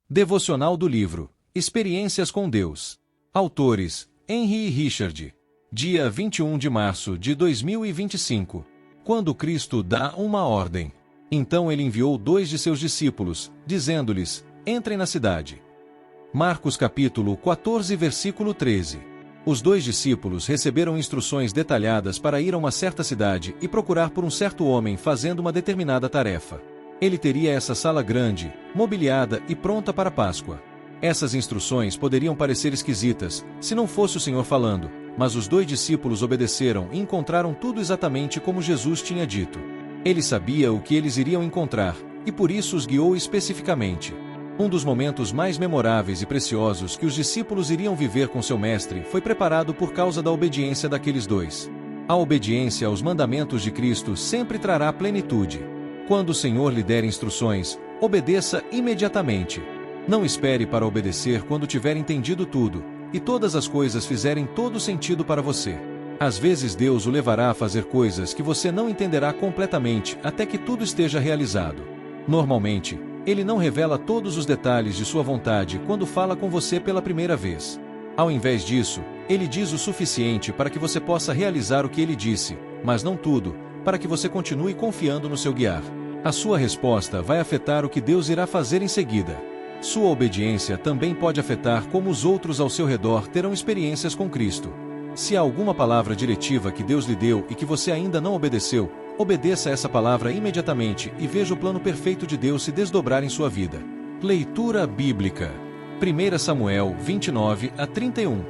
Devocional do livro Experiências com Deus. Autores: Henry e Richard. Dia 21 de março de 2025. Quando Cristo dá uma ordem. Então ele enviou 2 de seus discípulos, dizendo-lhes: entrem na cidade. Marcos capítulo 14, versículo 13. Os 2 discípulos receberam instruções detalhadas para ir a uma certa cidade e procurar por um certo homem fazendo uma determinada tarefa. Ele teria essa sala grande, mobiliada e pronta para a Páscoa. Essas instruções poderiam parecer esquisitas, se não fosse o Senhor falando, mas os 2 discípulos obedeceram e encontraram tudo exatamente como Jesus tinha dito. Ele sabia o que eles iriam encontrar, e por isso os guiou especificamente. Um dos momentos mais memoráveis e preciosos que os discípulos iriam viver com seu mestre foi preparado por causa da obediência daqueles 2. A obediência aos mandamentos de Cristo sempre trará plenitude. Quando o Senhor lhe der instruções, obedeça imediatamente. Não espere para obedecer quando tiver entendido tudo, e todas as coisas fizerem todo sentido para você. Às vezes Deus o levará a fazer coisas que você não entenderá completamente até que tudo esteja realizado. Normalmente, Ele não revela todos os detalhes de sua vontade quando fala com você pela primeira vez. Ao invés disso, Ele diz o suficiente para que você possa realizar o que Ele disse, mas não tudo, para que você continue confiando no seu guiar. A sua resposta vai afetar o que Deus irá fazer em seguida. Sua obediência também pode afetar como os outros ao seu redor terão experiências com Cristo. Se há alguma palavra diretiva que Deus lhe deu e que você ainda não obedeceu, obedeça essa palavra imediatamente e veja o plano perfeito de Deus se desdobrar em sua vida. Leitura bíblica. 1 Samuel 29 a 31.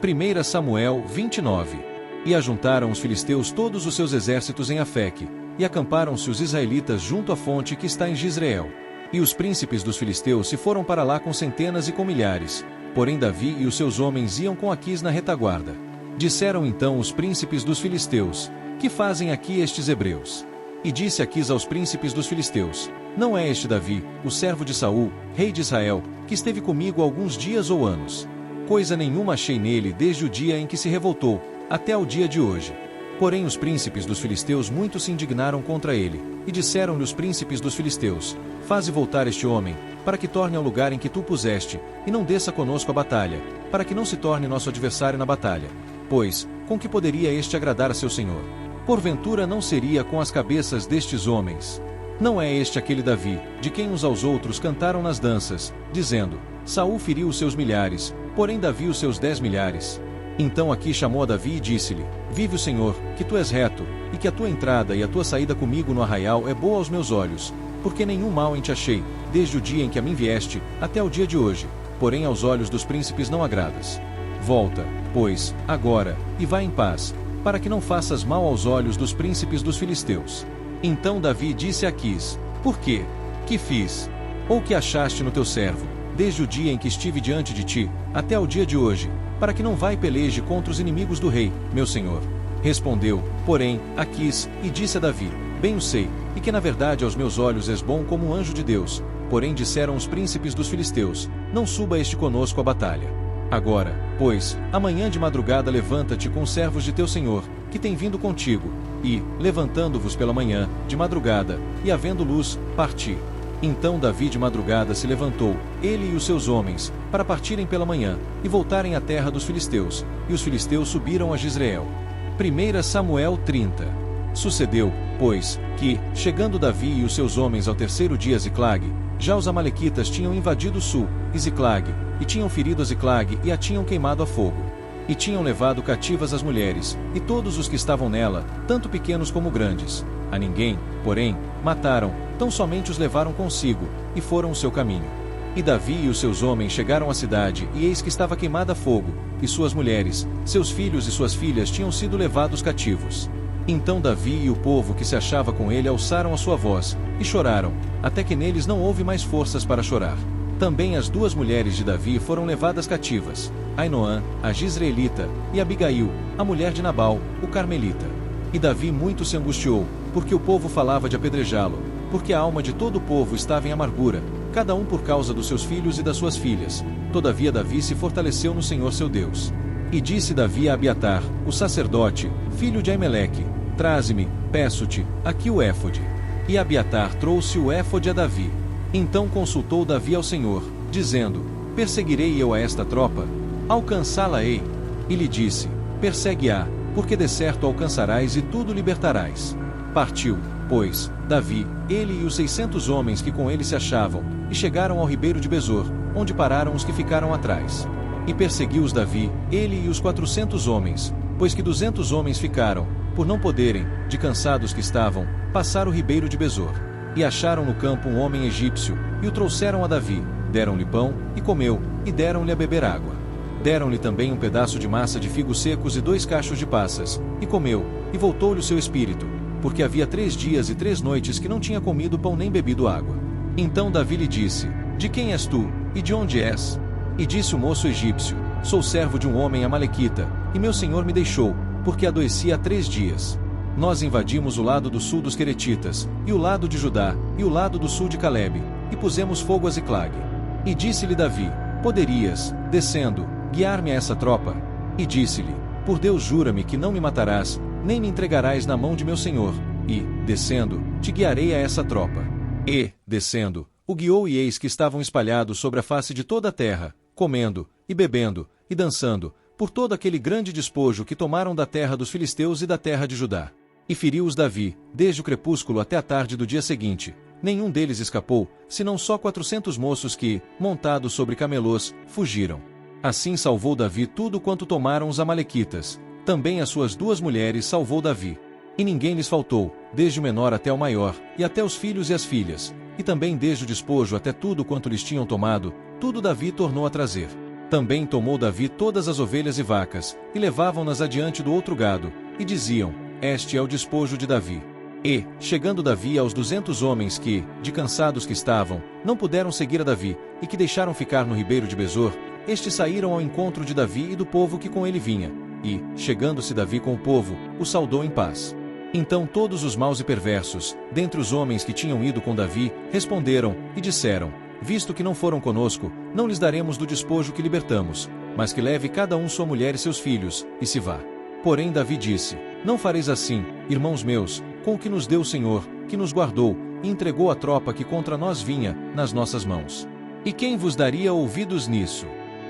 1 Samuel 29. E ajuntaram os filisteus todos os seus exércitos em Afeque, e acamparam-se os israelitas junto à fonte que está em Jezreel. E os príncipes dos filisteus se foram para lá com centenas e com milhares, porém Davi e os seus homens iam com Aquis na retaguarda. Disseram então os príncipes dos filisteus: que fazem aqui estes hebreus? E disse Aquis aos príncipes dos filisteus: não é este Davi, o servo de Saul, rei de Israel, que esteve comigo alguns dias ou anos? Coisa nenhuma achei nele desde o dia em que se revoltou, até o dia de hoje. Porém os príncipes dos filisteus muito se indignaram contra ele, e disseram-lhe os príncipes dos filisteus: faze voltar este homem, para que torne ao lugar em que tu puseste, e não desça conosco a batalha, para que não se torne nosso adversário na batalha. Pois, com que poderia este agradar a seu senhor? Porventura não seria com as cabeças destes homens? Não é este aquele Davi, de quem uns aos outros cantaram nas danças, dizendo: Saul feriu os seus milhares, porém Davi os seus 10 milhares. Então Aquis chamou a Davi e disse-lhe: vive o Senhor, que tu és reto, e que a tua entrada e a tua saída comigo no arraial é boa aos meus olhos, porque nenhum mal em te achei, desde o dia em que a mim vieste, até o dia de hoje, porém aos olhos dos príncipes não agradas. Volta, pois, agora, e vai em paz, para que não faças mal aos olhos dos príncipes dos filisteus. Então Davi disse a Aquis: por quê? Que fiz? Ou que achaste no teu servo, desde o dia em que estive diante de ti, até o dia de hoje, para que não vá e peleje contra os inimigos do rei, meu senhor? Respondeu, porém, Aquis, e disse a Davi: bem o sei, e que na verdade aos meus olhos és bom como um anjo de Deus. Porém disseram os príncipes dos filisteus: não suba este conosco à batalha. Agora, pois, amanhã de madrugada levanta-te com os servos de teu senhor, que tem vindo contigo, e, levantando-vos pela manhã, de madrugada, e havendo luz, parti. Então Davi de madrugada se levantou, ele e os seus homens, para partirem pela manhã, e voltarem à terra dos filisteus, e os filisteus subiram a Jezreel. 1 Samuel 30. Sucedeu, pois, que, chegando Davi e os seus homens ao 3º dia a Ziclague, já os amalequitas tinham invadido o sul, e Ziclague, e tinham ferido a Ziclague e a tinham queimado a fogo. E tinham levado cativas as mulheres, e todos os que estavam nela, tanto pequenos como grandes. A ninguém, porém, mataram, tão somente os levaram consigo, e foram o seu caminho. E Davi e os seus homens chegaram à cidade, e eis que estava queimada a fogo, e suas mulheres, seus filhos e suas filhas tinham sido levados cativos. Então Davi e o povo que se achava com ele alçaram a sua voz, e choraram, até que neles não houve mais forças para chorar. Também as 2 mulheres de Davi foram levadas cativas, Ainoã, a Jizreelita, e Abigail, a mulher de Nabal, o Carmelita. E Davi muito se angustiou, porque o povo falava de apedrejá-lo, porque a alma de todo o povo estava em amargura, cada um por causa dos seus filhos e das suas filhas. Todavia Davi se fortaleceu no Senhor seu Deus. E disse Davi a Abiatar, o sacerdote, filho de Aimeleque: traze-me, peço-te, aqui o éfode. E Abiatar trouxe o éfode a Davi. Então consultou Davi ao Senhor, dizendo: Perseguirei eu a esta tropa? Alcançá-la-ei? E lhe disse: Persegue-a, porque de certo alcançarás e tudo libertarás. Partiu, pois, Davi, ele e os 600 homens que com ele se achavam, e chegaram ao ribeiro de Besor, onde pararam os que ficaram atrás. E perseguiu-os Davi, ele e os 400 homens, pois que 200 homens ficaram, por não poderem, de cansados que estavam, passar o ribeiro de Besor. E acharam no campo um homem egípcio, e o trouxeram a Davi, deram-lhe pão, e comeu, e deram-lhe a beber água. Deram-lhe também um pedaço de massa de figos secos e 2 cachos de passas, e comeu, e voltou-lhe o seu espírito, porque havia 3 dias e 3 noites que não tinha comido pão nem bebido água. Então Davi lhe disse: De quem és tu, e de onde és? E disse o moço egípcio: Sou servo de um homem amalequita, e meu senhor me deixou, porque adoeci há 3 dias. Nós invadimos o lado do sul dos Queretitas, e o lado de Judá, e o lado do sul de Calebe, e pusemos fogo a Ziclag. E disse-lhe Davi: Poderias, descendo, guiar-me a essa tropa? E disse-lhe: Por Deus jura-me que não me matarás, nem me entregarás na mão de meu senhor, e, descendo, te guiarei a essa tropa. E, descendo, o guiou e eis que estavam espalhados sobre a face de toda a terra, comendo, e bebendo, e dançando, por todo aquele grande despojo que tomaram da terra dos filisteus e da terra de Judá. E feriu-os Davi, desde o crepúsculo até a tarde do dia seguinte. Nenhum deles escapou, senão só 400 moços que, montados sobre camelôs, fugiram. Assim salvou Davi tudo quanto tomaram os amalequitas. Também as suas 2 mulheres salvou Davi. E ninguém lhes faltou, desde o menor até o maior, e até os filhos e as filhas. E também desde o despojo até tudo quanto lhes tinham tomado, tudo Davi tornou a trazer. Também tomou Davi todas as ovelhas e vacas, e levavam-nas adiante do outro gado, e diziam: Este é o despojo de Davi. E, chegando Davi aos 200 homens que, de cansados que estavam, não puderam seguir a Davi, e que deixaram ficar no ribeiro de Besor, estes saíram ao encontro de Davi e do povo que com ele vinha, e, chegando-se Davi com o povo, o saudou em paz. Então todos os maus e perversos, dentre os homens que tinham ido com Davi, responderam, e disseram: Visto que não foram conosco, não lhes daremos do despojo que libertamos, mas que leve cada um sua mulher e seus filhos, e se vá. Porém Davi disse: Não fareis assim, irmãos meus, com o que nos deu o Senhor, que nos guardou, e entregou a tropa que contra nós vinha, nas nossas mãos. E quem vos daria ouvidos nisso?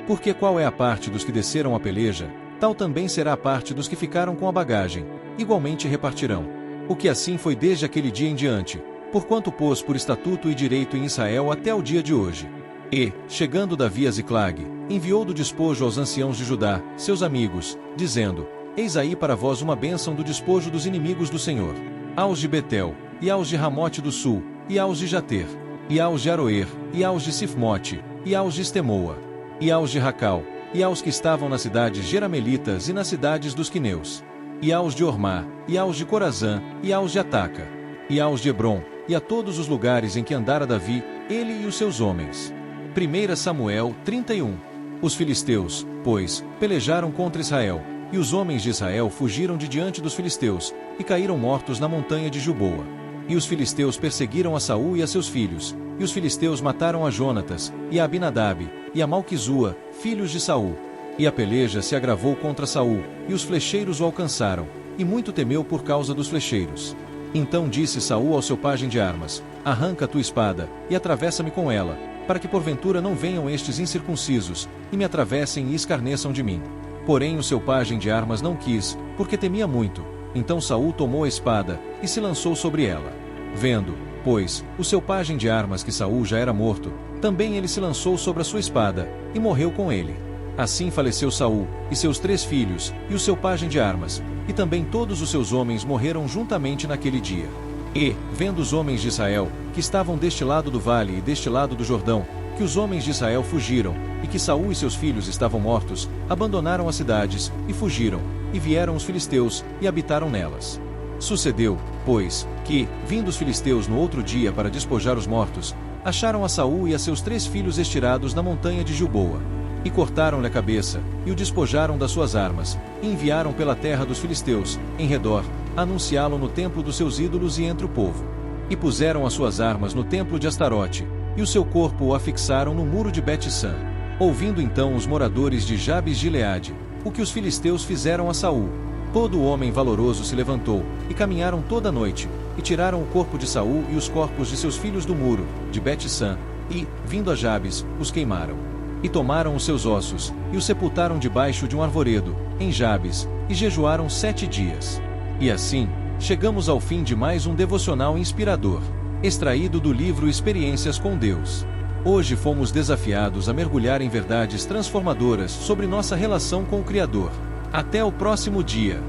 Porque qual é a parte dos que desceram a peleja, tal também será a parte dos que ficaram com a bagagem, igualmente repartirão. O que assim foi desde aquele dia em diante, porquanto pôs por estatuto e direito em Israel até o dia de hoje. E, chegando Davi a Ziclag, enviou do despojo aos anciãos de Judá, seus amigos, dizendo: Eis aí para vós uma bênção do despojo dos inimigos do Senhor. Aos de Betel, e aos de Ramote do sul, e aos de Jater, e aos de Aroer, e aos de Sifmote, e aos de Estemoa, e aos de Racal, e aos que estavam nas cidades jeramelitas e nas cidades dos quineus, e aos de Ormá, e aos de Corazã, e aos de Ataca, e aos de Hebron, e a todos os lugares em que andara Davi, ele e os seus homens. 1 Samuel 31. Os filisteus, pois, pelejaram contra Israel, e os homens de Israel fugiram de diante dos filisteus, e caíram mortos na montanha de Gilboa. E os filisteus perseguiram a Saul e a seus filhos, e os filisteus mataram a Jonatas, e a Abinadab, e a Malquizua, filhos de Saul. E a peleja se agravou contra Saul, e os flecheiros o alcançaram, e muito temeu por causa dos flecheiros. Então disse Saul ao seu pajem de armas: Arranca a tua espada, e atravessa-me com ela, para que porventura não venham estes incircuncisos, e me atravessem e escarneçam de mim. Porém o seu pajem de armas não quis, porque temia muito. Então Saul tomou a espada, e se lançou sobre ela. Vendo, pois, o seu pajem de armas que Saul já era morto, também ele se lançou sobre a sua espada, e morreu com ele. Assim faleceu Saul, e seus 3 filhos, e o seu pajem de armas, e também todos os seus homens morreram juntamente naquele dia. E, vendo os homens de Israel, que estavam deste lado do vale e deste lado do Jordão, que os homens de Israel fugiram, e que Saul e seus filhos estavam mortos, abandonaram as cidades, e fugiram, e vieram os filisteus, e habitaram nelas. Sucedeu, pois, que, vindo os filisteus no outro dia para despojar os mortos, acharam a Saul e a seus 3 filhos estirados na montanha de Gilboa. E cortaram-lhe a cabeça, e o despojaram das suas armas, e enviaram pela terra dos filisteus, em redor, anunciá-lo no templo dos seus ídolos e entre o povo. E puseram as suas armas no templo de Astarote, e o seu corpo o afixaram no muro de Bet-San. Ouvindo então os moradores de Jabes-Gileade, o que os filisteus fizeram a Saul, todo homem valoroso se levantou, e caminharam toda a noite, e tiraram o corpo de Saul e os corpos de seus filhos do muro, de Bet-San, E, vindo a Jabes, os queimaram. E tomaram os seus ossos, e os sepultaram debaixo de um arvoredo, em Jabes, e jejuaram 7 dias. E assim, chegamos ao fim de mais um devocional inspirador, extraído do livro Experiências com Deus. Hoje fomos desafiados a mergulhar em verdades transformadoras sobre nossa relação com o Criador. Até o próximo dia.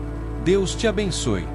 Deus te abençoe.